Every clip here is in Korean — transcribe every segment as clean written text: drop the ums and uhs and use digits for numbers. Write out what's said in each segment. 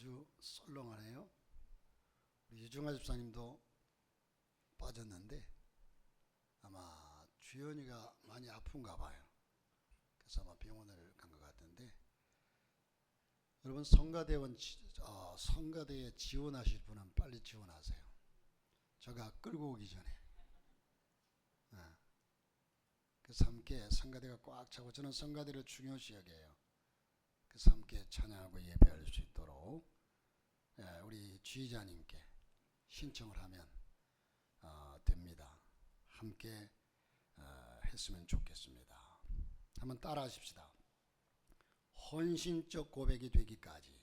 아주 썰렁하네요. 우리 유중하 집사님도 빠졌는데 아마 주연이가 많이 아픈가 봐요. 그래서 아마 병원을 간 것 같은데, 여러분 성가대에 지원하실 분은 빨리 지원하세요. 제가 끌고 오기 전에. 그래서 함께 성가대가 꽉 차고, 저는 성가대를 중요시 여겨요. 그래서 함께 찬양하고 예배할 수 있도록 우리 지휘자님께 신청을 하면 됩니다. 함께 했으면 좋겠습니다. 한번 따라 하십시다. 헌신적 고백이 되기까지.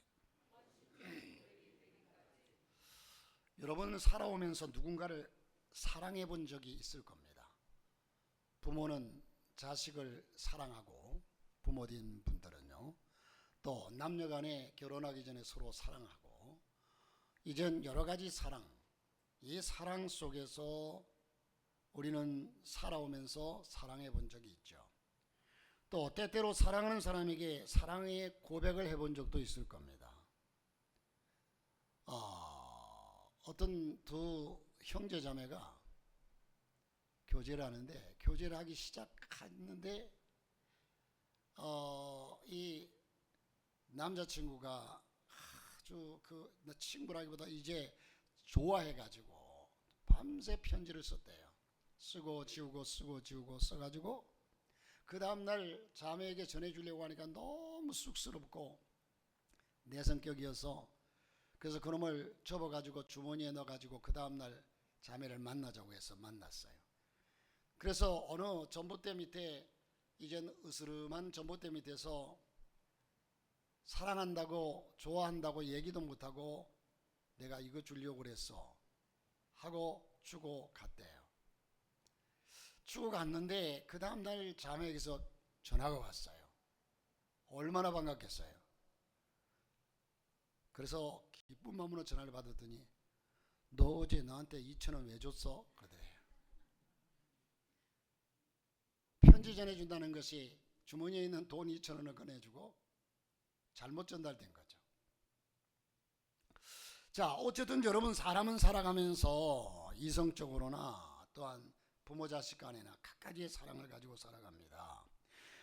여러분은 살아오면서 누군가를 사랑해 본 적이 있을 겁니다. 부모는 자식을 사랑하고, 부모된 분들은요, 또 남녀간에 결혼하기 전에 서로 사랑하고, 이젠 여러 가지 사랑, 이 사랑 속에서 우리는 살아오면서 사랑해 본 적이 있죠. 또 때때로 사랑하는 사람에게 사랑의 고백을 해본 적도 있을 겁니다. 어떤 두 형제 자매가 교제를 하는데, 교제를 하기 시작했는데 이 남자친구가 아주 그 친구라기보다 이제 좋아해가지고 밤새 편지를 썼대요. 쓰고 지우고 쓰고 지우고 써가지고 그 다음날 자매에게 전해주려고 하니까 너무 쑥스럽고 내 성격이어서, 그래서 그놈을 접어가지고 주머니에 넣어가지고 그 다음날 자매를 만나자고 해서 만났어요. 그래서 어느 전봇대 밑에, 이젠 으스름한 전봇대 밑에서 사랑한다고 좋아한다고 얘기도 못하고 내가 이거 주려고 그랬어 하고 주고 갔대요. 주고 갔는데 그 다음날 자매에게서 전화가 왔어요. 얼마나 반갑겠어요. 그래서 기쁜 마음으로 전화를 받았더니 너 어제 나한테 2,000원 왜 줬어? 그러더래요. 편지 전해준다는 것이 주머니에 있는 돈 2,000원을 꺼내주고 잘못 전달된 거죠. 자, 어쨌든 여러분, 사람은 살아가면서 이성적으로나 또한 부모 자식 간에나 각가지의 사랑을 가지고 살아갑니다.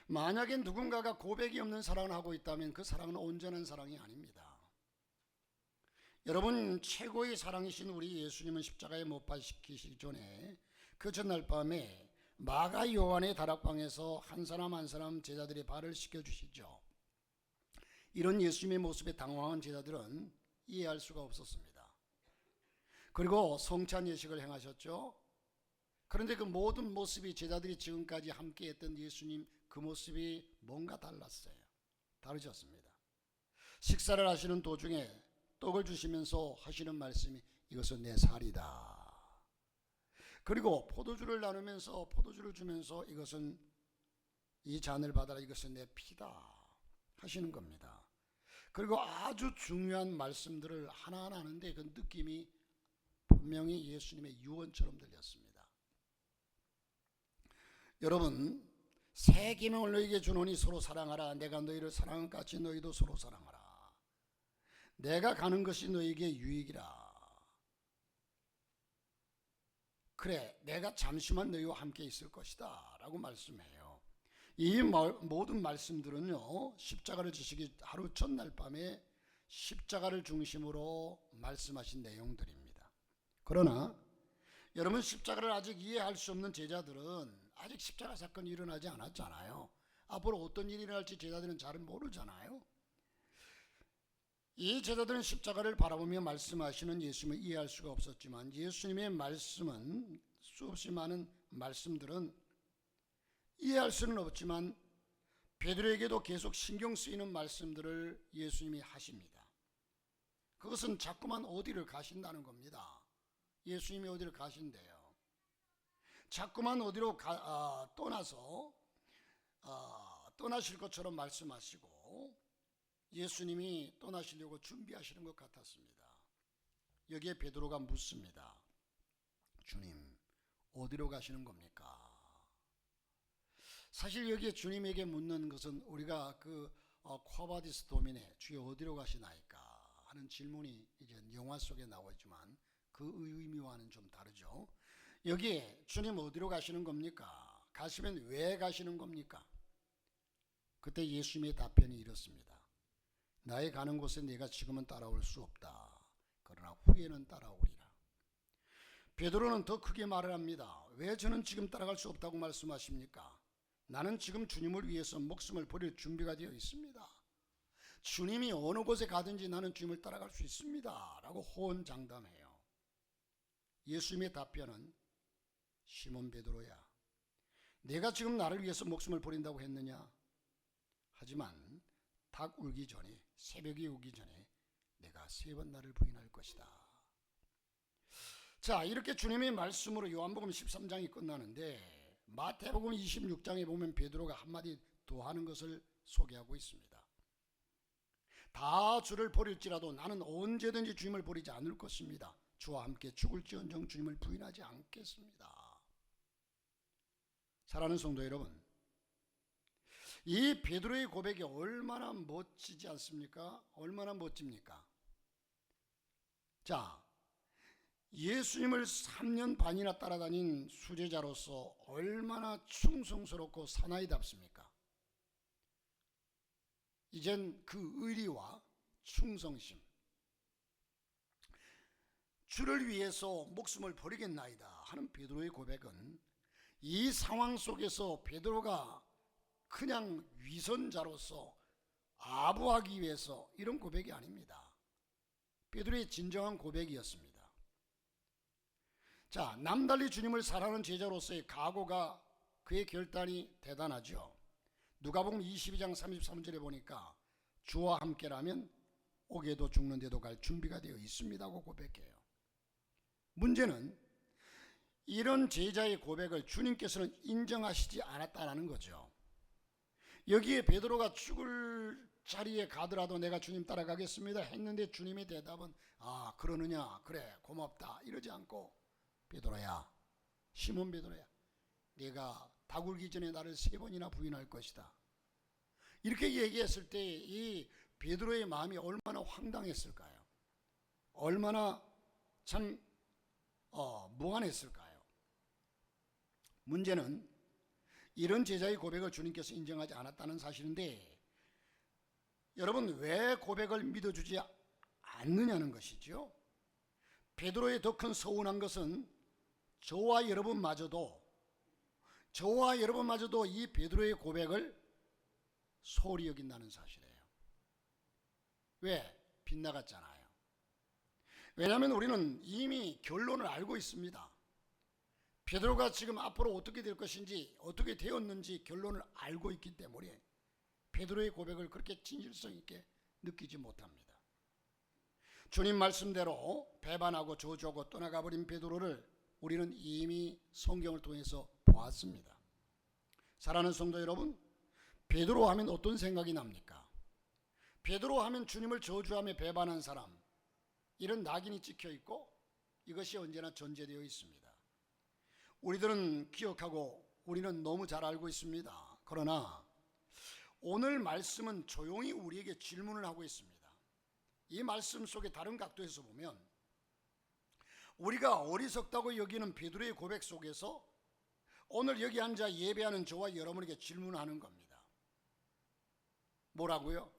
만약에 누군가가 고백이 없는 사랑을 하고 있다면 그 사랑은 온전한 사랑이 아닙니다. 여러분, 최고의 사랑이신 우리 예수님은 십자가에 못 박히시기 전에 그 전날 밤에 마가 요한의 다락방에서 한 사람 한 사람 제자들의 발을 씻겨주시죠. 이런 예수님의 모습에 당황한 제자들은 이해할 수가 없었습니다. 그리고 성찬 예식을 행하셨죠. 그런데 그 모든 모습이, 제자들이 지금까지 함께했던 예수님 그 모습이 뭔가 달랐어요. 다르셨습니다. 식사를 하시는 도중에 떡을 주시면서 하시는 말씀이 이것은 내 살이다. 그리고 포도주를 나누면서, 포도주를 주면서 이것은, 이 잔을 받아라, 이것은 내 피다 하시는 겁니다. 그리고 아주 중요한 말씀들을 하나하나 하는데 그 느낌이 분명히 예수님의 유언처럼 들렸습니다. 여러분, 새 계명을 너희에게 주노니 서로 사랑하라. 내가 너희를 사랑한 것 같이 너희도 서로 사랑하라. 내가 가는 것이 너희에게 유익이라. 그래, 내가 잠시만 너희와 함께 있을 것이다 라고 말씀해요. 이 모든 말씀들은요, 십자가를 지시기 하루 첫날 밤에 십자가를 중심으로 말씀하신 내용들입니다. 그러나 여러분, 십자가를 아직 이해할 수 없는 제자들은 아직 십자가 사건이 일어나지 않았잖아요. 앞으로 어떤 일이 일어날지 제자들은 잘 모르잖아요. 이 제자들은 십자가를 바라보며 말씀하시는 예수님을 이해할 수가 없었지만, 예수님의 말씀은, 수없이 많은 말씀들은 이해할 수는 없지만 베드로에게도 계속 신경 쓰이는 말씀들을 예수님이 하십니다. 그것은 자꾸만 어디를 가신다는 겁니다. 예수님이 어디를 가신대요. 자꾸만 어디로 떠나서 떠나실 것처럼 말씀하시고 예수님이 떠나시려고 준비하시는 것 같았습니다. 여기에 베드로가 묻습니다. 주님, 어디로 가시는 겁니까? 사실 여기에 주님에게 묻는 것은 우리가 그 콰바디스 도미네, 주여 어디로 가시나이까 하는 질문이 이제 영화 속에 나오지만 그 의미와는 좀 다르죠. 여기에 주님 어디로 가시는 겁니까? 가시면 왜 가시는 겁니까? 그때 예수님의 답변이 이렇습니다. 나의 가는 곳에 네가 지금은 따라올 수 없다. 그러나 후에는 따라오리라. 베드로는 더 크게 말을 합니다. 왜 저는 지금 따라갈 수 없다고 말씀하십니까? 나는 지금 주님을 위해서 목숨을 버릴 준비가 되어 있습니다. 주님이 어느 곳에 가든지 나는 주님을 따라갈 수 있습니다. 라고 호언장담해요. 예수님의 답변은 시몬 베드로야, 내가 지금 나를 위해서 목숨을 버린다고 했느냐? 하지만 닭 울기 전에, 새벽이 오기 전에 내가 3번 나를 부인할 것이다. 자, 이렇게 주님의 말씀으로 요한복음 13장이 끝나는데 마태복음 26장에 보면 베드로가 한마디 더 하는 것을 소개하고 있습니다. 다 주를 버릴지라도 나는 언제든지 주님을 버리지 않을 것입니다. 주와 함께 죽을지언정 주님을 부인하지 않겠습니다. 사랑하는 성도 여러분, 이 베드로의 고백이 얼마나 멋지지 않습니까? 얼마나 멋집니까? 자, 예수님을 3년 반이나 따라다닌 수제자로서 얼마나 충성스럽고 사나이답습니까? 이젠 그 의리와 충성심, 주를 위해서 목숨을 버리겠나이다 하는 베드로의 고백은 이 상황 속에서 베드로가 그냥 위선자로서 아부하기 위해서 이런 고백이 아닙니다. 베드로의 진정한 고백이었습니다. 자, 남달리 주님을 사랑하는 제자로서의 각오가, 그의 결단이 대단하죠. 누가복음 22장 33절에 보니까 주와 함께라면 옥에도 죽는데도 갈 준비가 되어 있습니다고 고백해요. 문제는 이런 제자의 고백을 주님께서는 인정하시지 않았다는 거죠. 여기에 베드로가 죽을 자리에 가더라도 내가 주님 따라가겠습니다 했는데 주님의 대답은 그러느냐, 그래 고맙다 이러지 않고, 베드로야, 시몬 베드로야, 네가 닭 울기 전에 나를 3번이나 부인할 것이다, 이렇게 얘기했을 때 이 베드로의 마음이 얼마나 황당했을까요? 얼마나 참 무안했을까요? 문제는 이런 제자의 고백을 주님께서 인정하지 않았다는 사실인데, 여러분 왜 고백을 믿어주지 않느냐는 것이죠. 베드로의 더 큰 서운한 것은 저와 여러분마저도 이 베드로의 고백을 소홀히 여긴다는 사실이에요. 왜? 빗나갔잖아요. 왜냐하면 우리는 이미 결론을 알고 있습니다. 베드로가 지금 앞으로 어떻게 될 것인지, 어떻게 되었는지 결론을 알고 있기 때문에 베드로의 고백을 그렇게 진실성 있게 느끼지 못합니다. 주님 말씀대로 배반하고 저주하고 떠나가버린 베드로를 우리는 이미 성경을 통해서 보았습니다. 사랑하는 성도 여러분, 베드로 하면 어떤 생각이 납니까? 베드로 하면 주님을 저주하며 배반한 사람, 이런 낙인이 찍혀 있고 이것이 언제나 전제되어 있습니다. 우리들은 기억하고 우리는 너무 잘 알고 있습니다. 그러나 오늘 말씀은 조용히 우리에게 질문을 하고 있습니다. 이 말씀 속에 다른 각도에서 보면 우리가 어리석다고 여기는 베드로의 고백 속에서 오늘 여기 앉아 예배하는 저와 여러분에게 질문하는 겁니다. 뭐라고요?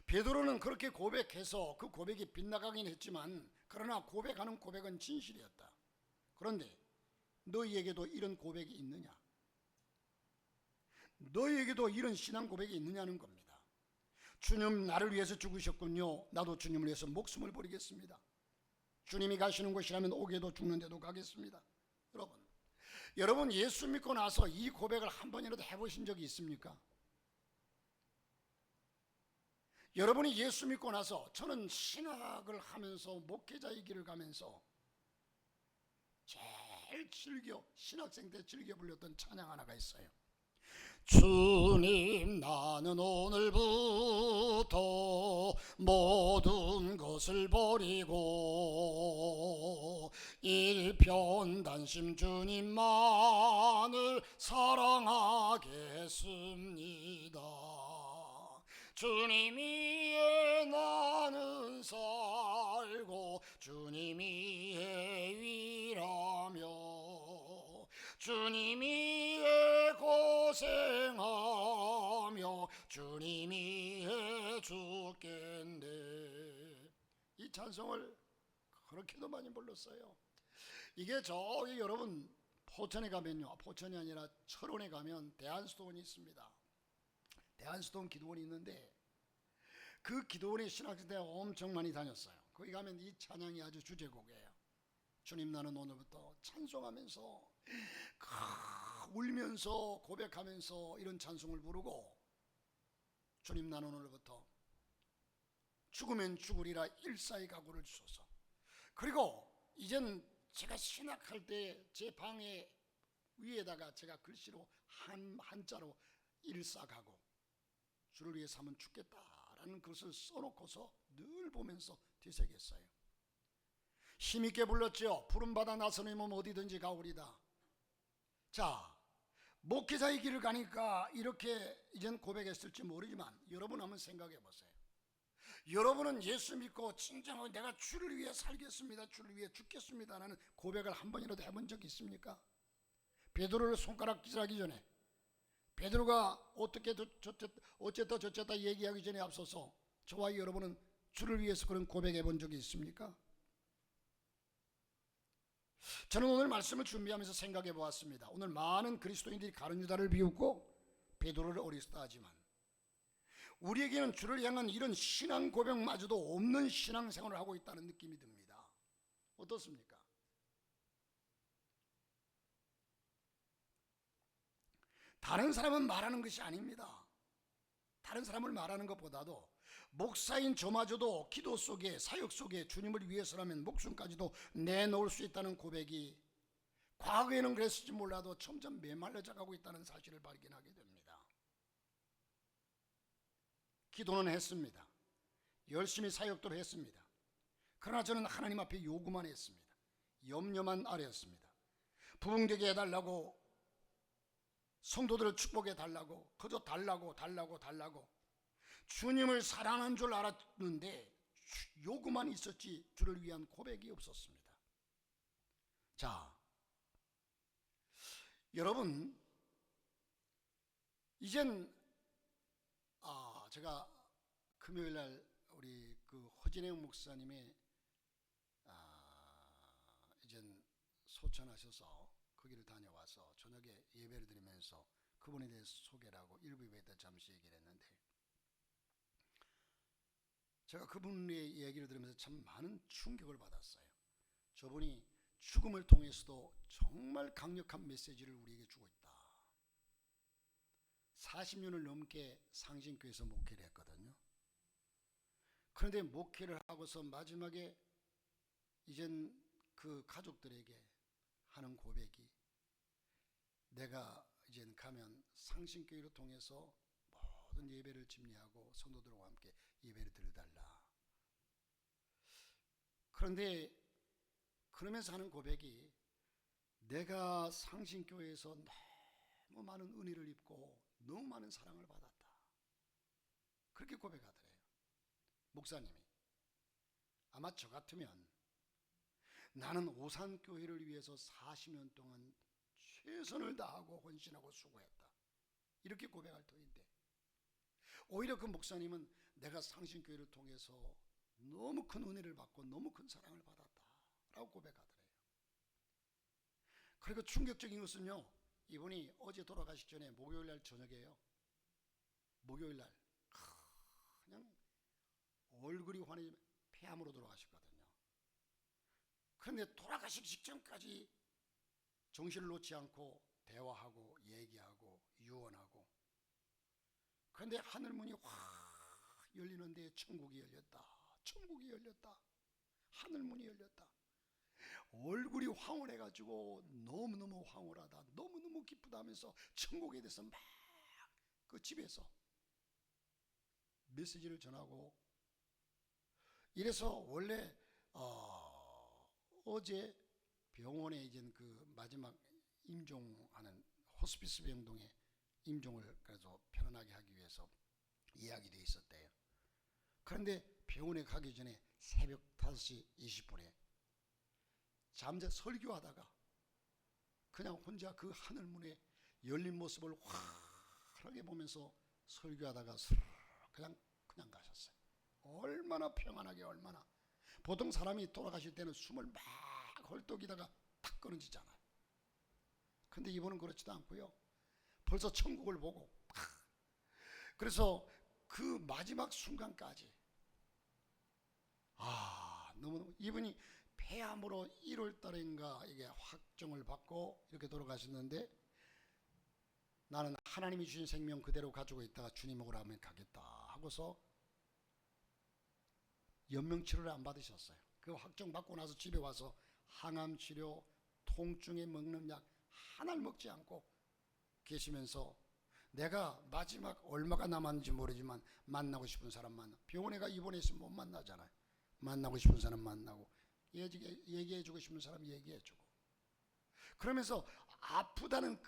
베드로는 그렇게 고백해서 그 고백이 빗나가긴 했지만, 그러나 고백하는 고백은 진실이었다. 그런데 너희에게도 이런 고백이 있느냐? 너희에게도 이런 신앙 고백이 있느냐는 겁니다. 주님 나를 위해서 죽으셨군요. 나도 주님을 위해서 목숨을 버리겠습니다. 주님이 가시는 곳이라면 옥에도 죽는데도 가겠습니다. 여러분 예수 믿고 나서 이 고백을 한 번이라도 해보신 적이 있습니까? 여러분이 예수 믿고 나서, 저는 신학을 하면서 목회자의 길을 가면서 제일 신학생 때 즐겨 불렸던 찬양 하나가 있어요. 주님 나는 오늘부터 모든 것을 버리고 일편단심 주님만을 사랑하겠습니다. 주님 위에 나는 주겠네. 이 찬송을 그렇게도 많이 불렀어요. 이게 저기 여러분 포천에 가면요, 포천이 아니라 철원에 가면 대한수도원이 있습니다. 대한수도원 기도원이 있는데 그 기도원에 신학생 때 엄청 많이 다녔어요. 거기 가면 이 찬양이 아주 주제곡이에요. 주님, 나는 오늘부터 찬송하면서 울면서 고백하면서 이런 찬송을 부르고, 주님, 나는 오늘부터 죽으면 죽으리라 일사의 각오를 주소서. 그리고 이젠 제가 신학할 때 제 방에 위에다가 제가 글씨로 한자로 일사각오, 주를 위해서 하면 죽겠다라는 것을 써놓고서 늘 보면서 되새겼어요. 힘있게 불렀죠. 푸른바다 나서는 몸 어디든지 가오리다. 자, 목회자의 길을 가니까 이렇게 이젠 고백했을지 모르지만 여러분 한번 생각해 보세요. 여러분은 예수 믿고 진정하고 내가 주를 위해 살겠습니다, 주를 위해 죽겠습니다 라는 고백을 한 번이라도 해본 적이 있습니까? 베드로를 손가락 기술하기 전에, 베드로가 어떻게 어쨌다 저쨌다 얘기하기 전에 앞서서 저와 여러분은 주를 위해서 그런 고백해 본 적이 있습니까? 저는 오늘 말씀을 준비하면서 생각해 보았습니다. 오늘 많은 그리스도인들이 가룟 유다를 비웃고 베드로를 어리스다 하지만 우리에게는 주를 향한 이런 신앙 고백마저도 없는 신앙생활을 하고 있다는 느낌이 듭니다. 어떻습니까? 다른 사람은 말하는 것이 아닙니다. 다른 사람을 말하는 것보다도 목사인 저마저도 기도 속에, 사역 속에 주님을 위해서라면 목숨까지도 내놓을 수 있다는 고백이 과거에는 그랬을지 몰라도 점점 메말라져 가고 있다는 사실을 발견하게 됩니다. 기도는 했습니다. 열심히 사역도 했습니다. 그러나 저는 하나님 앞에 요구만 했습니다. 염려만 아뢰었습니다. 부흥되게 해달라고, 성도들을 축복해 달라고, 그저 달라고 주님을 사랑한 줄 알았는데 요구만 있었지 주를 위한 고백이 없었습니다. 자, 여러분, 이젠 제가 금요일날 우리 그 허진영 목사님이 이젠 소천하셔서 거기를 다녀와서 저녁에 예배를 드리면서 그분에 대해서 소개를 하고 일부 예배 때 잠시 얘기를 했는데, 제가 그분의 얘기를 들으면서 참 많은 충격을 받았어요. 저분이 죽음을 통해서도 정말 강력한 메시지를 우리에게 주고 있다. 40년을 넘게 상신교회에서 목회를 했거든요. 그런데 목회를 하고서 마지막에 이젠 그 가족들에게 하는 고백이, 내가 이젠 가면 상신교회를 통해서 모든 예배를 집례하고 성도들과 함께 예배를 드려달라. 그런데 그러면서 하는 고백이, 내가 상신교회에서 너무 많은 은혜를 입고 너무 많은 사랑을 받았다. 그렇게 고백하더래요. 목사님이 아마 저 같으면 나는 오산교회를 위해서 40년 동안 최선을 다하고 헌신하고 수고했다, 이렇게 고백할 터인데, 오히려 그 목사님은 내가 상신교회를 통해서 너무 큰 은혜를 받고 너무 큰 사랑을 받았다 라고 고백하더래요. 그리고 충격적인 것은요, 이분이 어제 돌아가시기 전에 목요일날 저녁에요, 목요일날 그냥 얼굴이 환해지면 폐암으로 돌아가셨거든요. 그런데 돌아가시기 직전까지 정신을 놓지 않고 대화하고 얘기하고 유언하고, 그런데 하늘문이 확 열리는데 천국이 열렸다, 천국이 열렸다, 하늘문이 열렸다. 얼굴이 황홀해가지고 너무너무 황홀하다, 너무너무 기쁘다 하면서 천국에 대해서 막 그 집에서 메시지를 전하고, 이래서 원래 어제 병원에 이제 그 마지막 임종하는 호스피스 병동에 임종을 그래서 편안하게 하기 위해서 예약이 돼 있었대요. 그런데 병원에 가기 전에 새벽 5시 20분에 잠자 설교하다가 그냥 혼자 그 하늘문에 열린 모습을 환하게 보면서 설교하다가 그냥 가셨어요. 얼마나 평안하게, 얼마나. 보통 사람이 돌아가실 때는 숨을 막 헐떡이다가 탁 끊어지잖아요. 근데 이분은 그렇지도 않고요. 벌써 천국을 보고 그래서 그 마지막 순간까지 너무 이분이 폐암으로 1월 달인가 이게 확정을 받고 이렇게 돌아가셨는데, 나는 하나님이 주신 생명 그대로 가지고 있다가 주님 오라면 가겠다 하고서 연명치료를 안 받으셨어요. 그 확정 받고 나서 집에 와서 항암치료, 통증에 먹는 약 하나를 먹지 않고 계시면서, 내가 마지막 얼마가 남았는지 모르지만 만나고 싶은 사람 만나, 병원에 가 입원했으면 못 만나잖아요. 만나고 싶은 사람 만나고, 얘기해주고 싶은 사람 얘기해주고, 그러면서 아프다는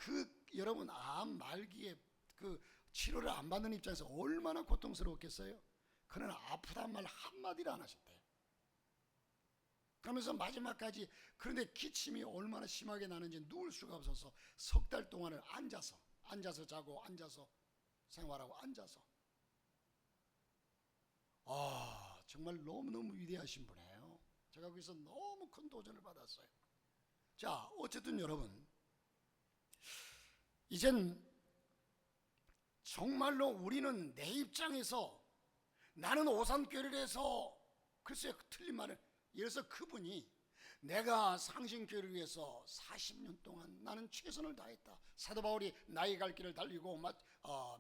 여러분 암 말기에 그 치료를 안 받는 입장에서 얼마나 고통스러웠겠어요. 그러나 아프단 말 한마디를 안 하셨대요. 그러면서 마지막까지, 그런데 기침이 얼마나 심하게 나는지 누울 수가 없어서 석 달 동안을 앉아서 자고, 앉아서 생활하고, 앉아서. 정말 너무너무 위대하신 분이에요. 제가 거기서 너무 큰 도전을 받았어요. 자, 어쨌든 여러분, 이젠 정말로 우리는 내 입장에서, 나는 오산교회에서, 글쎄요, 틀린 말을, 예를 들어서 그분이 내가 상신교회를 위해서 40년 동안 나는 최선을 다했다. 사도 바울이 나의 갈 길을 달리고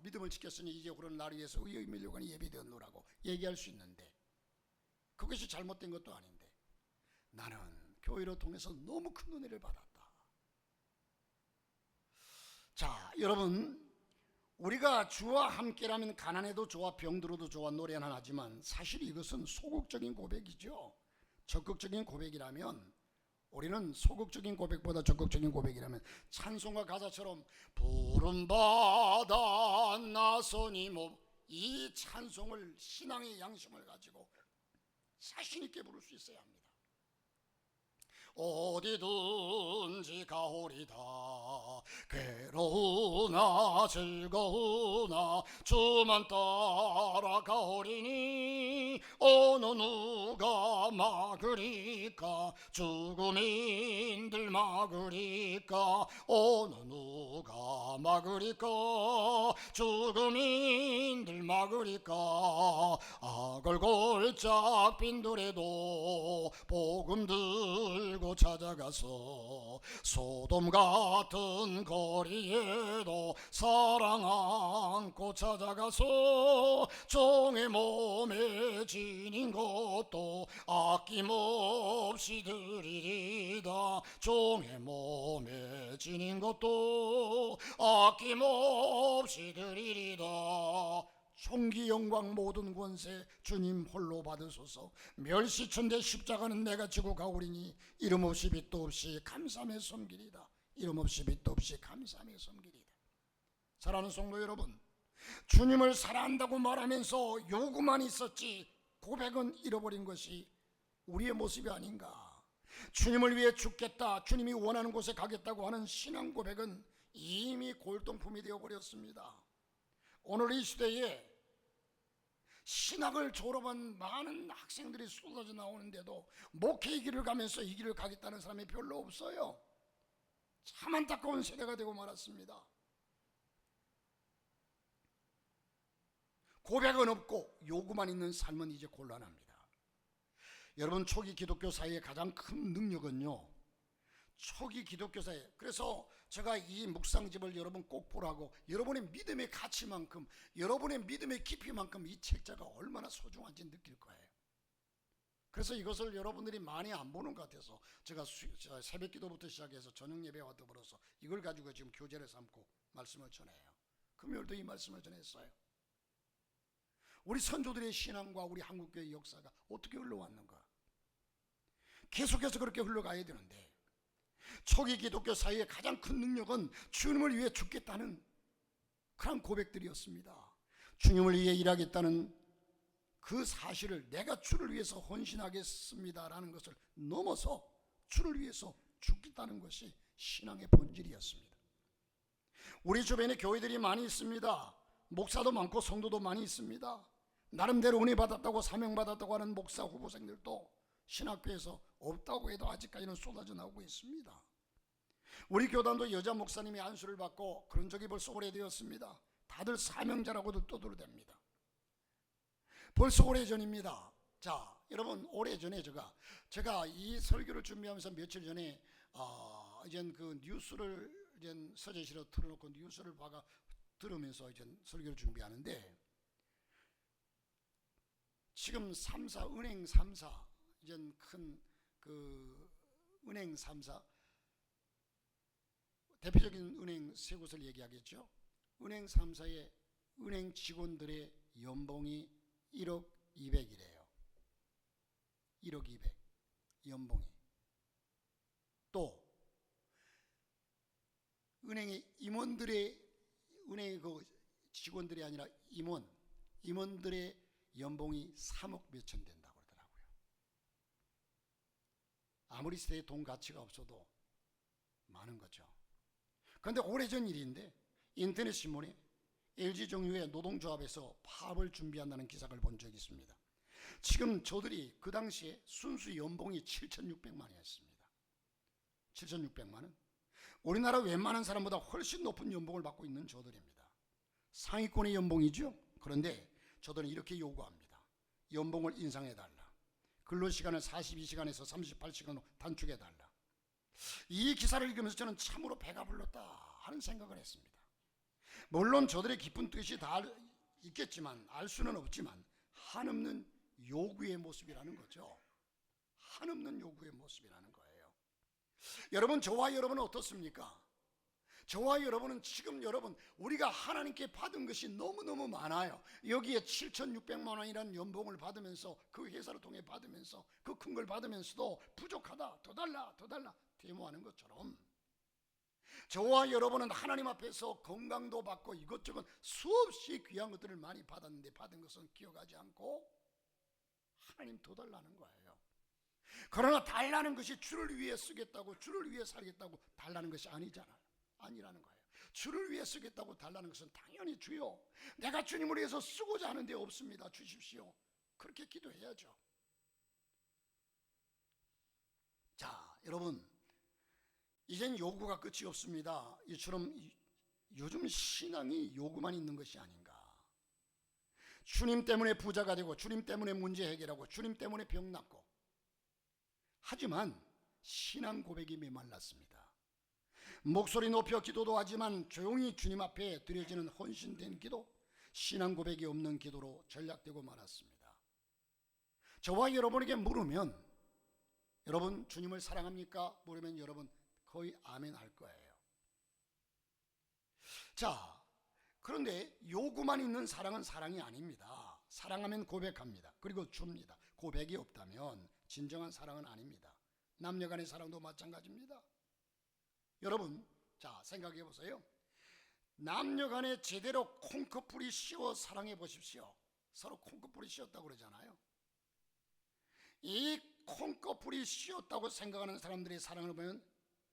믿음을 지켰으니 이제 그런 나를 위해서 의의 밀려가니 예비되었노라고 얘기할 수 있는데, 그것이 잘못된 것도 아닌데, 나는 교회를 통해서 너무 큰 은혜를 받았다. 자, 여러분, 우리가 주와 함께라면 가난해도 좋아, 병들어도 좋아 노래는 하지만 사실 이것은 소극적인 고백이죠. 적극적인 고백이라면, 우리는 소극적인 고백보다 적극적인 고백이라면 찬송가 가사처럼 부름받아 나서니 이 찬송을 신앙의 양심을 가지고 자신 있게 부를 수 있어야 합니다. 어디든지 가오리다, 괴로우나 즐거우나 주만 따라가오리니, 어느 누가 막으리까, 죽음인들 막으리까, 어느 누가 막으리까, 죽음인들 막으리까. 악을 골짝 빈들에도 복음 들고 찾아가서, 소돔 같은 거리에도 사랑 안고 찾아가서, 종의 몸에 지닌 것도 아낌없이 드리리다. 종의 몸에 지닌 것도 아낌없이 드리리다. 총기 영광 모든 권세 주님 홀로 받으소서. 멸시천대 십자가는 내가 지고 가오리니, 이름 없이 빛도 없이 감사하며 섬기리다. 이름 없이 빛도 없이 감사하며 섬기리다. 사랑하는 성도 여러분, 주님을 사랑한다고 말하면서 요구만 있었지 고백은 잃어버린 것이 우리의 모습이 아닌가. 주님을 위해 죽겠다, 주님이 원하는 곳에 가겠다고 하는 신앙 고백은 이미 골동품이 되어버렸습니다. 오늘 이 시대에 신학을 졸업한 많은 학생들이 쏟아져 나오는데도 목회의 길을 가면서 이 길을 가겠다는 사람이 별로 없어요. 참 안타까운 세대가 되고 말았습니다. 고백은 없고 요구만 있는 삶은 이제 곤란합니다. 여러분, 초기 기독교 사회의 가장 큰 능력은요, 초기 기독교 사회, 그래서 제가 이 묵상집을 여러분 꼭 보라고, 여러분의 믿음의 가치만큼, 여러분의 믿음의 깊이만큼 이 책자가 얼마나 소중한지 느낄 거예요. 그래서 이것을 여러분들이 많이 안 보는 것 같아서 제가 새벽 기도부터 시작해서 저녁 예배와 더불어서 이걸 가지고 지금 교재를 삼고 말씀을 전해요. 금요일도 이 말씀을 전했어요. 우리 선조들의 신앙과 우리 한국교회의 역사가 어떻게 흘러왔는가, 계속해서 그렇게 흘러가야 되는데, 초기 기독교 사회의 가장 큰 능력은 주님을 위해 죽겠다는 그런 고백들이었습니다. 주님을 위해 일하겠다는 그 사실을, 내가 주를 위해서 헌신하겠습니다라는 것을 넘어서 주를 위해서 죽겠다는 것이 신앙의 본질이었습니다. 우리 주변에 교회들이 많이 있습니다. 목사도 많고 성도도 많이 있습니다. 나름대로 은혜 받았다고 사명 받았다고 하는 목사 후보생들도 신학교에서 없다고 해도 아직까지는 쏟아져 나오고 있습니다. 우리 교단도 여자 목사님이 안수를 받고 그런 적이 벌써 오래되었습니다. 다들 사명자라고도 떠들어댑니다. 벌써 오래전입니다. 자, 여러분, 오래전에 제가 이 설교를 준비하면서 며칠 전에 이제 그 뉴스를 이제 서재실에 틀어놓고 뉴스를 들으면서 이제 설교를 준비하는데, 지금 3사 은행 3사 이제 큰 그 은행 3사 대표적인 은행 세 곳을 얘기하겠죠. 은행 3사의 은행 직원들의 연봉이 1억 200이래요. 1억 200 연봉이. 또 은행의 임원들의 은행의 그 직원들이 아니라 임원들의 연봉이 3억 몇천 된다고 그러더라고요. 아무리 세대에 돈 가치가 없어도 많은 거죠. 그런데 오래전 일인데 인터넷 신문에 LG종유의 노동조합에서 파업을 준비한다는 기사를 본 적이 있습니다. 지금 저들이 그 당시에 순수 연봉이 7,600만 원이었습니다. 7,600만 원. 우리나라 웬만한 사람보다 훨씬 높은 연봉을 받고 있는 저들입니다. 상위권의 연봉이죠. 그런데 저들은 이렇게 요구합니다. 연봉을 인상해달라. 근로시간을 42시간에서 38시간으로 단축해달라. 이 기사를 읽으면서 저는 참으로 배가 불렀다 하는 생각을 했습니다. 물론 저들의 깊은 뜻이 다 있겠지만, 알 수는 없지만 한없는 요구의 모습이라는 거죠. 한없는 요구의 모습이라는 거예요. 여러분, 저와 여러분은 어떻습니까? 저와 여러분은 지금 우리가 하나님께 받은 것이 너무너무 많아요. 여기에 7,600만 원이라는 연봉을 받으면서, 그 회사를 통해 받으면서, 그 큰 걸 받으면서도 부족하다, 더 달라 데모하는 것처럼, 저와 여러분은 하나님 앞에서 건강도 받고 이것저것 수없이 귀한 것들을 많이 받았는데, 받은 것은 기억하지 않고 하나님 더 달라는 거예요. 그러나 달라는 것이 주를 위해 쓰겠다고, 주를 위해 살겠다고 달라는 것이 아니라는 거예요. 주를 위해 쓰겠다고 달라는 것은 당연히 주요, 내가 주님을 위해서 쓰고자 하는 데 없습니다, 주십시오, 그렇게 기도해야죠. 자, 여러분, 이젠 요구가 끝이 없습니다. 이처럼 요즘 신앙이 요구만 있는 것이 아닌가. 주님 때문에 부자가 되고, 주님 때문에 문제 해결하고, 주님 때문에 병 낫고, 하지만 신앙 고백이 메말랐습니다. 목소리 높여 기도도 하지만 조용히 주님 앞에 드려지는 헌신된 기도, 신앙 고백이 없는 기도로 전락되고 말았습니다. 저와 여러분에게 물으면, 여러분 주님을 사랑합니까? 물으면 여러분 거의 아멘 할 거예요. 자, 그런데 요구만 있는 사랑은 사랑이 아닙니다. 사랑하면 고백합니다. 그리고 줍니다. 고백이 없다면 진정한 사랑은 아닙니다. 남녀간의 사랑도 마찬가지입니다. 여러분, 자, 생각해 보세요. 남녀간에 제대로 콩커풀이 씌워 사랑해 보십시오. 서로 콩커풀이 씌었다고 그러잖아요. 이 콩커풀이 씌었다고 생각하는 사람들의 사랑을 보면,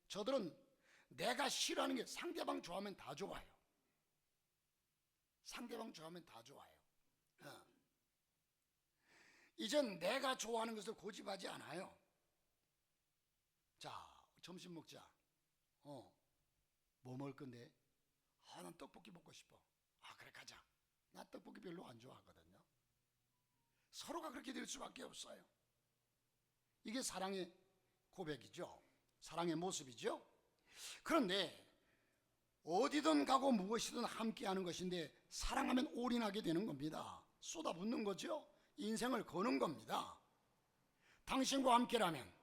저들은 내가 싫어하는 게 상대방 좋아하면 다 좋아요. 상대방 좋아하면 다 좋아요. 이젠 내가 좋아하는 것을 고집하지 않아요. 자, 점심 먹자. 뭐 먹을 건데? 난 떡볶이 먹고 싶어. 그래, 가자. 나 떡볶이 별로 안 좋아하거든요. 서로가 그렇게 될 수밖에 없어요. 이게 사랑의 고백이죠. 사랑의 모습이죠. 그런데 어디든 가고 무엇이든 함께하는 것인데, 사랑하면 올인하게 되는 겁니다. 쏟아붓는 거죠. 인생을 거는 겁니다. 당신과 함께라면,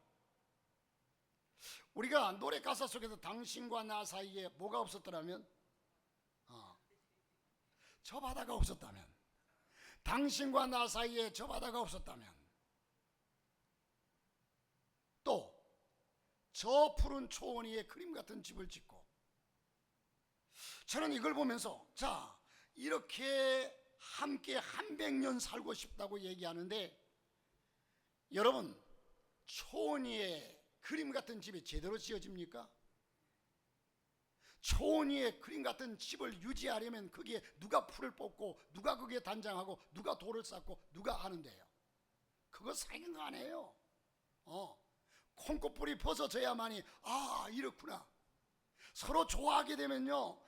우리가 노래 가사 속에서 당신과 나 사이에 뭐가 없었더라면, 저 바다가 없었다면, 당신과 나 사이에 저 바다가 없었다면, 또 저 푸른 초원 위에 그림 같은 집을 짓고, 저는 이걸 보면서, 자, 이렇게 함께 한 100년 살고 싶다고 얘기하는데, 여러분, 초원 위에 그림 같은 집이 제대로 지어집니까? 초원위에 그림 같은 집을 유지하려면 거기에 누가 풀을 뽑고 누가 거기에 단장하고 누가 돌을 쌓고 누가 하는데요. 그거 사는 거 아니에요. 콩고불이 벗어져야만이 이렇구나. 서로 좋아하게 되면요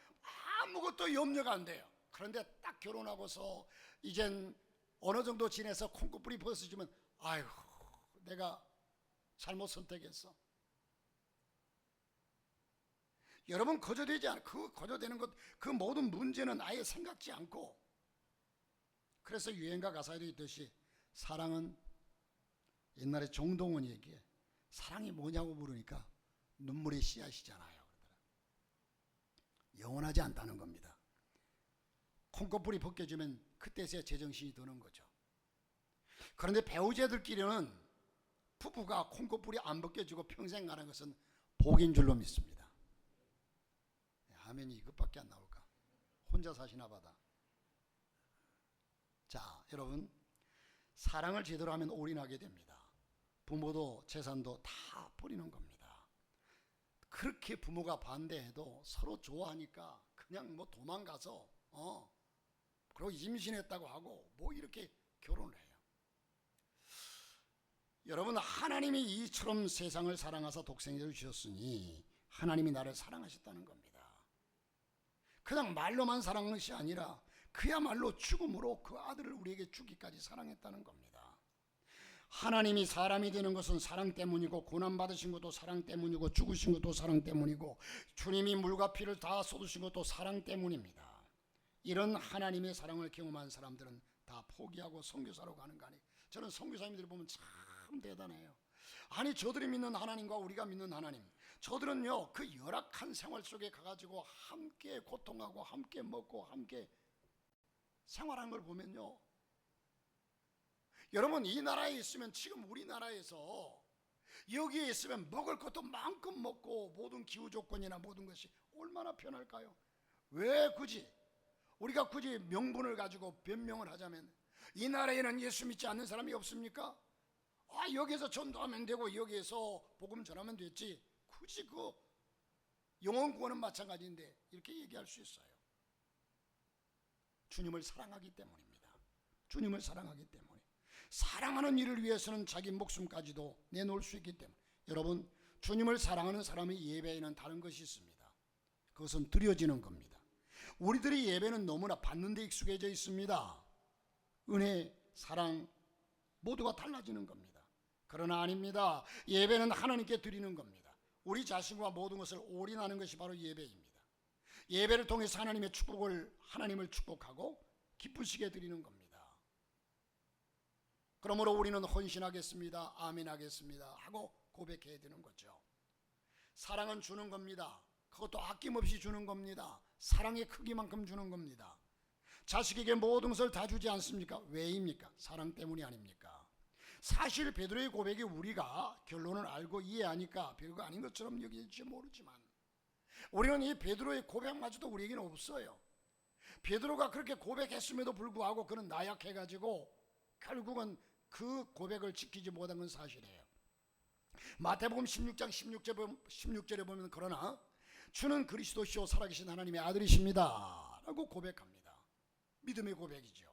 아무것도 염려가 안 돼요. 그런데 딱 결혼하고서 이젠 어느 정도 지내서 콩고불이 벗어지면 아이고 내가 잘못 선택했어. 여러분 거저되지 않아. 그 거저되는 것, 그 모든 문제는 아예 생각지 않고. 그래서 유행가 가사에도 있듯이 사랑은 옛날에 정동원 얘기에 사랑이 뭐냐고 물으니까 눈물의 씨앗이잖아요. 영원하지 않다는 겁니다. 콩고불이 벗겨지면 그때서야 제정신이 드는 거죠. 그런데 배우자들끼리는 부부가 콩고불이 안 벗겨지고 평생 가는 것은 복인 줄로 믿습니다. 아멘이 이것밖에 안 나올까? 혼자 사시나 보다. 자, 여러분 사랑을 제대로 하면 올인하게 됩니다. 부모도 재산도 다 버리는 겁니다. 그렇게 부모가 반대해도 서로 좋아하니까 그냥 뭐 도망가서 그리고 임신했다고 하고 뭐 이렇게 결혼을 해요. 여러분 하나님이 이처럼 세상을 사랑하사 독생자를 주셨으니 하나님이 나를 사랑하셨다는 겁니다. 그냥 말로만 사랑한 것이 아니라 그야말로 죽음으로 그 아들을 우리에게 주기까지 사랑했다는 겁니다. 하나님이 사람이 되는 것은 사랑 때문이고 고난받으신 것도 사랑 때문이고 죽으신 것도 사랑 때문이고 주님이 물과 피를 다 쏟으신 것도 사랑 때문입니다. 이런 하나님의 사랑을 경험한 사람들은 다 포기하고 선교사로 가는 거 아니에요. 저는 선교사님들 보면 참 대단해요. 아니 저들이 믿는 하나님과 우리가 믿는 하나님, 저들은요 그 열악한 생활 속에 가가지고 함께 고통하고 함께 먹고 함께 생활한 걸 보면요, 여러분 이 나라에 있으면 지금 우리나라에서 여기에 있으면 먹을 것도 마음껏 먹고 모든 기후 조건이나 모든 것이 얼마나 편할까요? 왜 우리가 굳이 명분을 가지고 변명을 하자면 이 나라에는 예수 믿지 않는 사람이 없습니까? 여기서 전도하면 되고 여기에서 복음 전하면 됐지 굳이 그 영혼 구원은 마찬가지인데 이렇게 얘기할 수 있어요. 주님을 사랑하기 때문입니다. 주님을 사랑하기 때문에 사랑하는 일을 위해서는 자기 목숨까지도 내놓을 수 있기 때문에 여러분 주님을 사랑하는 사람의 예배에는 다른 것이 있습니다. 그것은 드려지는 겁니다. 우리들의 예배는 너무나 받는 데 익숙해져 있습니다. 은혜, 사랑 모두가 달라지는 겁니다. 그러나 아닙니다. 예배는 하나님께 드리는 겁니다. 우리 자신과 모든 것을 올인하는 것이 바로 예배입니다. 예배를 통해서 하나님을 축복하고 기쁘시게 드리는 겁니다. 그러므로 우리는 헌신하겠습니다, 아멘하겠습니다 하고 고백해야 되는 거죠. 사랑은 주는 겁니다. 그것도 아낌없이 주는 겁니다. 사랑의 크기만큼 주는 겁니다. 자식에게 모든 것을 다 주지 않습니까? 왜입니까? 사랑 때문이 아닙니까? 사실 베드로의 고백이 우리가 결론을 알고 이해하니까 별거 아닌 것처럼 여길지 모르지만 우리는 이 베드로의 고백마저도 우리에게는 없어요. 베드로가 그렇게 고백했음에도 불구하고 그는 나약해가지고 결국은 그 고백을 지키지 못한 건 사실이에요. 마태복음 16장 16절에 보면 그러나 주는 그리스도시요 살아계신 하나님의 아들이십니다 라고 고백합니다. 믿음의 고백이죠.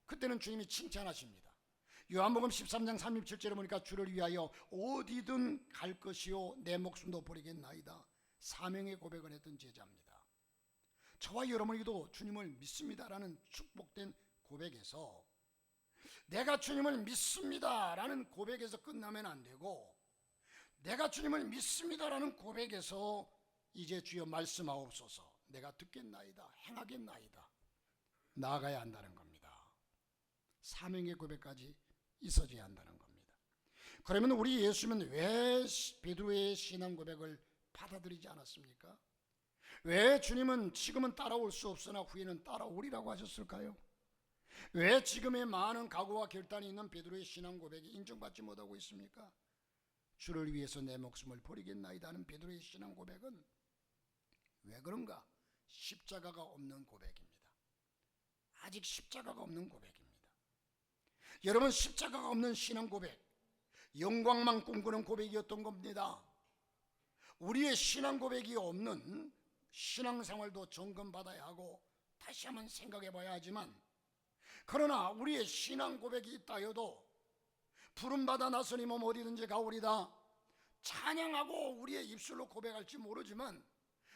그때는 주님이 칭찬하십니다. 요한복음 13장 37절에 보니까 주를 위하여 어디든 갈 것이요 내 목숨도 버리겠나이다. 사명의 고백을 했던 제자입니다. 저와 여러분에게도 주님을 믿습니다라는 축복된 고백에서 내가 주님을 믿습니다라는 고백에서 끝나면 안 되고 내가 주님을 믿습니다라는 고백에서 이제 주여 말씀하옵소서 내가 듣겠나이다 행하겠나이다 나아가야 한다는 겁니다. 사명의 고백까지 있어져야 한다는 겁니다. 그러면 우리 예수님은 왜 베드로의 신앙 고백을 받아들이지 않았습니까? 왜 주님은 지금은 따라올 수 없으나 후에는 따라오리라고 하셨을까요? 왜 지금의 많은 각오와 결단이 있는 베드로의 신앙 고백이 인정받지 못하고 있습니까? 주를 위해서 내 목숨을 버리겠나이다 하는 베드로의 신앙 고백은 왜 그런가? 십자가가 없는 고백입니다. 아직 십자가가 없는 고백입니다. 여러분 십자가가 없는 신앙 고백, 영광만 꿈꾸는 고백이었던 겁니다. 우리의 신앙 고백이 없는 신앙생활도 점검받아야 하고 다시 한번 생각해 봐야 하지만, 그러나 우리의 신앙 고백이 있다 해도 부름받아 나서니 몸 어디든지 가오리다 찬양하고 우리의 입술로 고백할지 모르지만,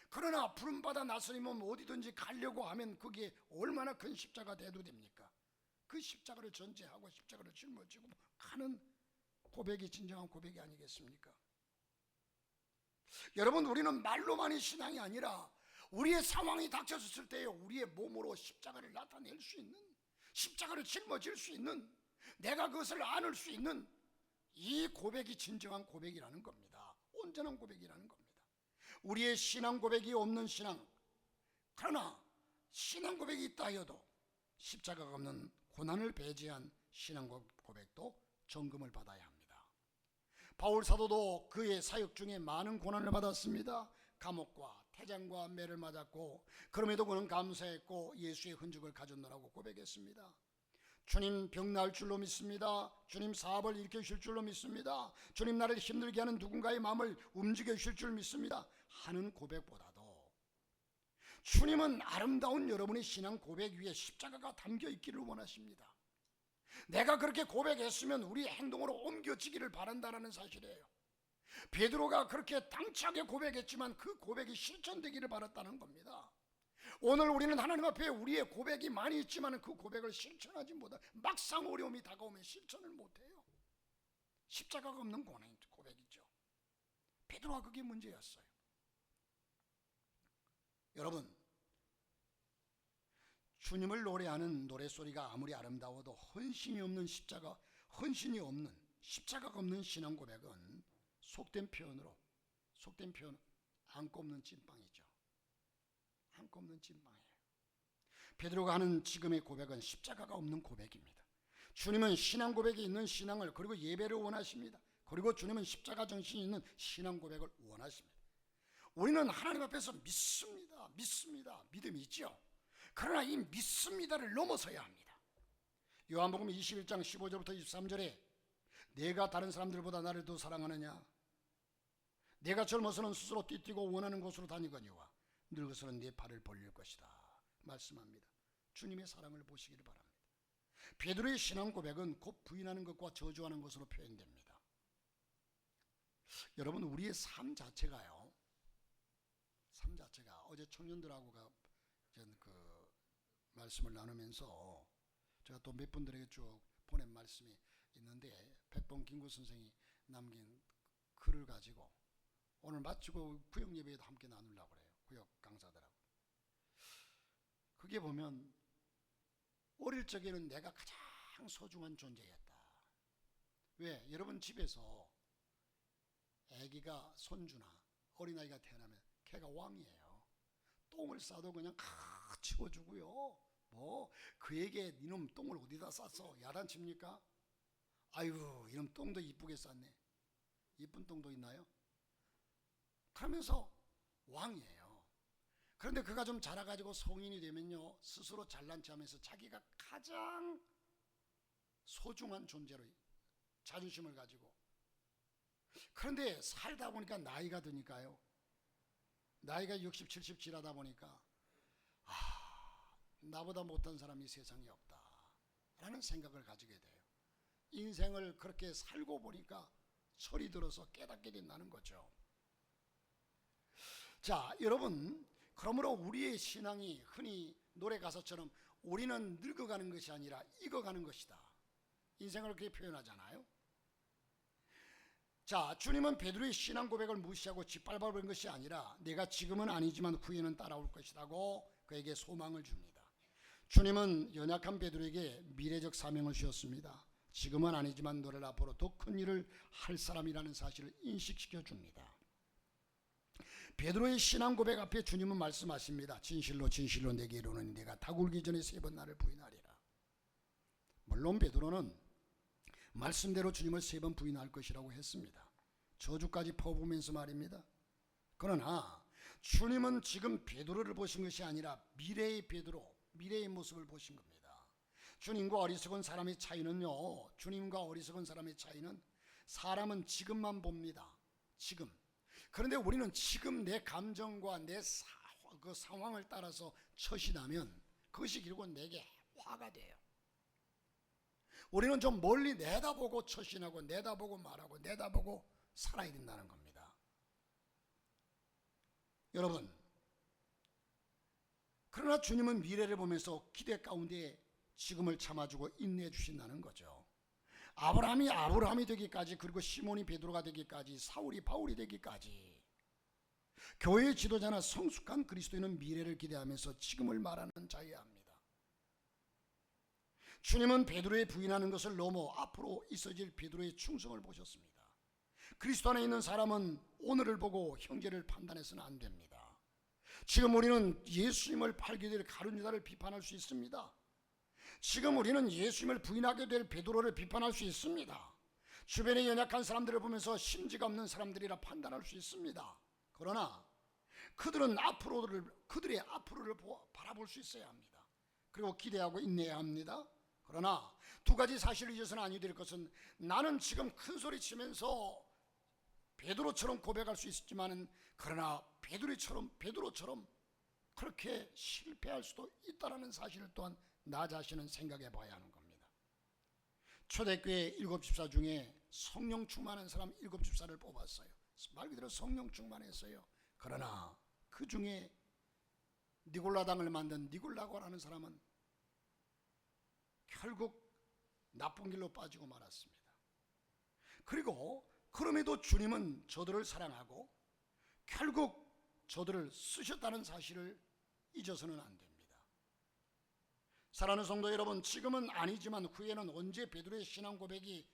그러나 부름받아 나서니 몸 어디든지 가려고 하면 그게 얼마나 큰 십자가 대도 됩니까? 그 십자가를 전제하고 십자가를 짊어지고 가는 고백이 진정한 고백이 아니겠습니까? 여러분, 우리는 말로만이 신앙이 아니라 우리의 상황이 닥쳐졌을 때에 우리의 몸으로 십자가를 나타낼 수 있는, 십자가를 짊어질 수 있는, 내가 그것을 안을 수 있는 이 고백이 진정한 고백이라는 겁니다. 온전한 고백이라는 겁니다. 우리의 신앙 고백이 없는 신앙, 그러나 신앙 고백이 있다 해도 십자가가 없는 고난을 배제한 신앙 고백도 점검을 받아야 합니다. 바울 사도도 그의 사역 중에 많은 고난을 받았습니다. 감옥과 태장과 매를 맞았고, 그럼에도 그는 감사했고 예수의 흔적을 가졌노라고 고백했습니다. 주님 병 나을 줄로 믿습니다. 주님 사업을 일으켜 주실 줄로 믿습니다. 주님 나를 힘들게 하는 누군가의 마음을 움직여 주실 줄 믿습니다 하는 고백보다도 주님은 아름다운 여러분의 신앙 고백 위에 십자가가 담겨 있기를 원하십니다. 내가 그렇게 고백했으면 우리의 행동으로 옮겨지기를 바란다는 사실이에요. 베드로가 그렇게 당차게 고백했지만 그 고백이 실천되기를 바랐다는 겁니다. 오늘 우리는 하나님 앞에 우리의 고백이 많이 있지만 그 고백을 실천하지 못하고 막상 어려움이 다가오면 실천을 못해요. 십자가가 없는 고백이죠. 베드로가 그게 문제였어요. 여러분, 주님을 노래하는 노래소리가 아무리 아름다워도 헌신이 없는 십자가, 헌신이 없는 십자가가 없는 신앙 고백은 속된 표현 안 꼽는 찐빵이죠. 안 꼽는 찐빵이에요. 베드로가 하는 지금의 고백은 십자가가 없는 고백입니다. 주님은 신앙 고백이 있는 신앙을, 그리고 예배를 원하십니다. 그리고 주님은 십자가 정신이 있는 신앙 고백을 원하십니다. 우리는 하나님 앞에서 믿습니다. 믿음이 있죠. 그러나 이 믿습니다를 넘어서야 합니다. 요한복음 21장 15절부터 23절에 내가 다른 사람들보다 나를 더 사랑하느냐? 내가 젊어서는 스스로 뛰뛰고 원하는 곳으로 다니거니와 늙어서는 네 발을 벌릴 것이다 말씀합니다. 주님의 사랑을 보시기를 바랍니다. 베드로의 신앙 고백은 곧 부인하는 것과 저주하는 것으로 표현됩니다. 여러분, 우리의 삶 자체가 어제 청년들하고 그 말씀을 나누면서 제가 또 몇 분들에게 쭉 보낸 말씀이 있는데, 백범 김구 선생이 남긴 글을 가지고 오늘 마치고 구역 예배에도 함께 나누려고 그래요. 구역 강사들하고. 그게 보면 어릴 적에는 내가 가장 소중한 존재였다. 왜? 여러분 집에서 아기가, 손주나 어린아이가 태어나면 걔가 왕이에요. 똥을 싸도 그냥 치워주고요. 그에게 이놈 똥을 어디다 쌌어? 야단칩니까? 아유, 이놈 똥도 이쁘게 쌌네. 이쁜 똥도 있나요? 그러면서 왕이에요. 그런데 그가 좀 자라가지고 성인이 되면요, 스스로 잘난 체하면서 자기가 가장 소중한 존재로 자존심을 가지고, 그런데 살다 보니까 나이가 드니까요, 나이가 60, 70 지나다 보니까 나보다 못한 사람이 세상에 없다 라는 생각을 가지게 돼요. 인생을 그렇게 살고 보니까 소리 들어서 깨닫게 된다는 거죠. 자, 여러분, 그러므로 우리의 신앙이 흔히 노래 가사처럼 우리는 늙어가는 것이 아니라 익어가는 것이다, 인생을 그렇게 표현하잖아요. 자, 주님은 베드로의 신앙 고백을 무시하고 짓밟아버린 것이 아니라 내가 지금은 아니지만 후에는 따라올 것이라고 그에게 소망을 줍니다. 주님은 연약한 베드로에게 미래적 사명을 주셨습니다. 지금은 아니지만 너를 앞으로 더 큰 일을 할 사람이라는 사실을 인식시켜 줍니다. 베드로의 신앙 고백 앞에 주님은 말씀하십니다. 진실로 진실로 내게 이르노니 내가 다굴기 전에 3번 나를 부인하리라. 물론 베드로는 말씀대로 주님을 3번 부인할 것이라고 했습니다. 저주까지 퍼부으면서 말입니다. 그러나 주님은 지금 베드로를 보신 것이 아니라 미래의 베드로, 미래의 모습을 보신 겁니다. 주님과 어리석은 사람의 차이는요, 주님과 어리석은 사람의 차이는 사람은 지금만 봅니다. 지금. 그런데 우리는 지금 내 감정과 내 그 상황을 따라서 처신하면 그것이 결국은 내게 화가 돼요. 우리는 좀 멀리 내다보고 처신하고 내다보고 말하고 내다보고 살아야 된다는 겁니다. 여러분, 그러나 주님은 미래를 보면서 기대 가운데 지금을 참아주고 인내해 주신다는 거죠. 아브라함이 되기까지, 그리고 시몬이 베드로가 되기까지, 사울이 바울이 되기까지 교회의 지도자나 성숙한 그리스도인은 미래를 기대하면서 지금을 말하는 자여야 합니다. 주님은 베드로의 부인하는 것을 넘어 앞으로 있어질 베드로의 충성을 보셨습니다. 그리스도 안에 있는 사람은 오늘을 보고 형제를 판단해서는 안 됩니다. 지금 우리는 예수님을 팔게 될 가룟 유다를 비판할 수 있습니다. 지금 우리는 예수님을 부인하게 될 베드로를 비판할 수 있습니다. 주변에 연약한 사람들을 보면서 심지가 없는 사람들이라 판단할 수 있습니다. 그러나 그들의 앞으로를 바라볼 수 있어야 합니다. 그리고 기대하고 인내해야 합니다. 그러나 두 가지 사실을 잊어서는 아니 될 것은, 나는 지금 큰 소리 치면서 베드로처럼 고백할 수 있지만은, 그러나 베드로처럼 그렇게 실패할 수도 있다는 사실을 또한 나 자신은 생각해 봐야 하는 겁니다. 초대교회 7 집사 중에 성령 충만한 사람 7 집사를 뽑았어요. 말 그대로 성령 충만했어요. 그러나 그 중에 니골라당을 만든 니골라고 하는 사람은 결국 나쁜 길로 빠지고 말았습니다. 그리고 그럼에도 주님은 저들을 사랑하고 결국 저들을 쓰셨다는 사실을 잊어서는 안 됩니다. 사랑하는 성도 여러분, 지금은 아니지만 후에는 언제 베드로의 신앙 고백이,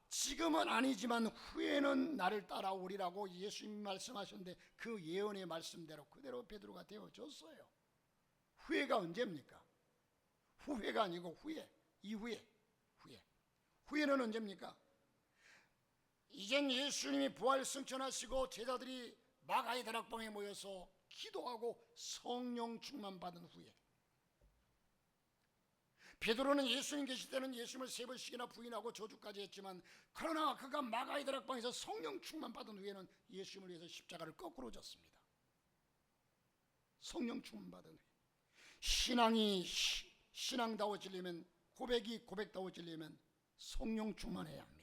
지금은 아니지만 후에는 나를 따라오리라고 예수님이 말씀하셨는데, 그 예언의 말씀대로 그대로 베드로가 되어졌어요. 후회가 언제입니까? 후회가 아니고 이후에. 후회는 언제입니까? 이젠 예수님이 부활 승천하시고 제자들이 마가의 다락방에 모여서 기도하고 성령 충만 받은 후에, 베드로는 예수님 계실 때는 예수님을 3번씩이나 부인하고 저주까지 했지만, 그러나 그가 마가의 다락방에서 성령 충만 받은 후에는 예수님을 위해서 십자가를 거꾸로 졌습니다. 성령 충만 받은 후에 신앙이 신앙다워지려면, 고백이 고백다워지려면 성령 충만해야 합니다.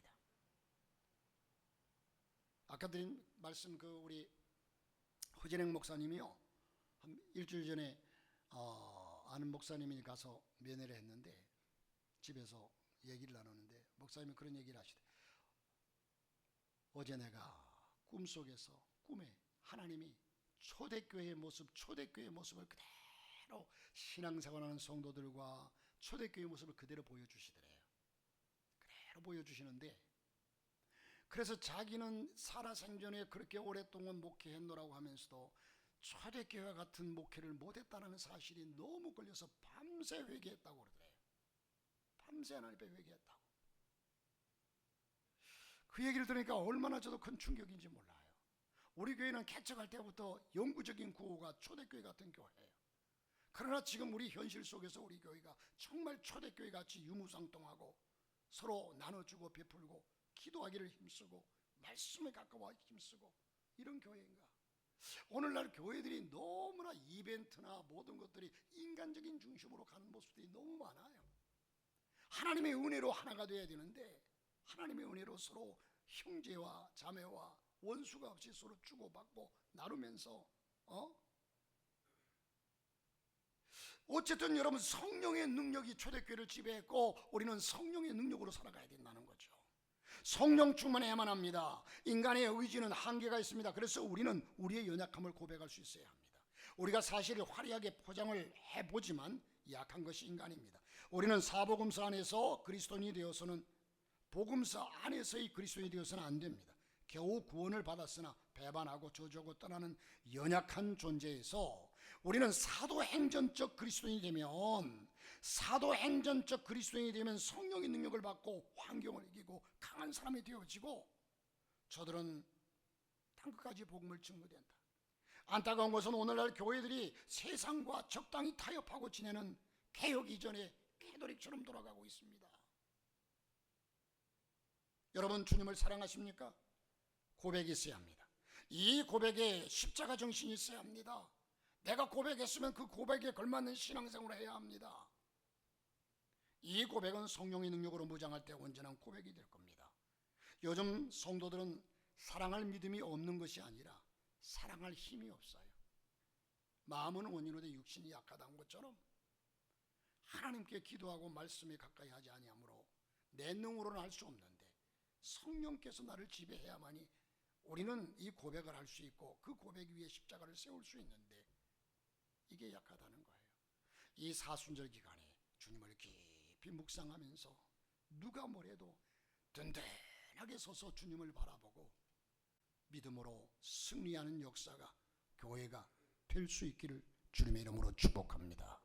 아까 드린 말씀, 우리 허진행 목사님이요, 한 일주일 전에 아는 목사님이 가서 면회를 했는데, 집에서 얘기를 나누는데 목사님이 그런 얘기를 하시대. 어제 내가 꿈에 하나님이 초대교회의 모습을 그대로 신앙생활하는 성도들과 초대교회의 모습을 그대로 보여주시더래요. 그대로 보여주시는데, 그래서 자기는 살아생전에 그렇게 오랫동안 목회했노라고 하면서도 초대교회 같은 목회를 못했다는 사실이 너무 걸려서 밤새 회개했다고 그러더래요. 밤새 하나님 앞에 회개했다고. 그 얘기를 들으니까 얼마나 저도 큰 충격인지 몰라요. 우리 교회는 개척할 때부터 영구적인 구호가 초대교회 같은 교회예요. 그러나 지금 우리 현실 속에서 우리 교회가 정말 초대교회 같이 유무상통하고 서로 나눠주고 베풀고 기도하기를 힘쓰고 말씀에 가까워 힘쓰고 이런 교회인가? 오늘날 교회들이 너무나 이벤트나 모든 것들이 인간적인 중심으로 가는 모습들이 너무 많아요. 하나님의 은혜로 하나가 되어야 되는데, 하나님의 은혜로 서로 형제와 자매와 원수가 없이 서로 주고받고 나누면서 어쨌든 여러분, 성령의 능력이 초대교회를 지배했고 우리는 성령의 능력으로 살아가야 된다는 거죠. 성령 충만해야만 합니다. 인간의 의지는 한계가 있습니다. 그래서 우리는 우리의 연약함을 고백할 수 있어야 합니다. 우리가 사실 화려하게 포장을 해보지만 약한 것이 인간입니다. 우리는 사복음서 안에서 그리스도인이 되어서는, 복음서 안에서의 그리스도인이 되어서는 안 됩니다. 겨우 구원을 받았으나 배반하고 저주하고 떠나는 연약한 존재에서 우리는 사도행전적 그리스도인이 되면 성령의 능력을 받고 환경을 이기고 강한 사람이 되어지고, 저들은 땅끝까지 복음을 증거된다. 안타까운 것은 오늘날 교회들이 세상과 적당히 타협하고 지내는 개혁 이전의 캐톨릭처럼 돌아가고 있습니다. 여러분, 주님을 사랑하십니까? 고백이 있어야 합니다. 이 고백에 십자가 정신이 있어야 합니다. 내가 고백했으면 그 고백에 걸맞는 신앙생활을 해야 합니다. 이 고백은 성령의 능력으로 무장할 때 온전한 고백이 될 겁니다. 요즘 성도들은 사랑할 믿음이 없는 것이 아니라 사랑할 힘이 없어요. 마음은 온유로되 육신이 약하다는 것처럼 하나님께 기도하고 말씀에 가까이 하지 아니하므로 내 능으로는 할 수 없는데 성령께서 나를 지배해야만이 우리는 이 고백을 할 수 있고 그 고백 위에 십자가를 세울 수 있는데 이게 약하다는 거예요. 이 사순절 기간에 주님을 깊이 묵상하면서 누가 뭐래도 든든하게 서서 주님을 바라보고 믿음으로 승리하는 역사가 교회가 될 수 있기를 주님의 이름으로 축복합니다.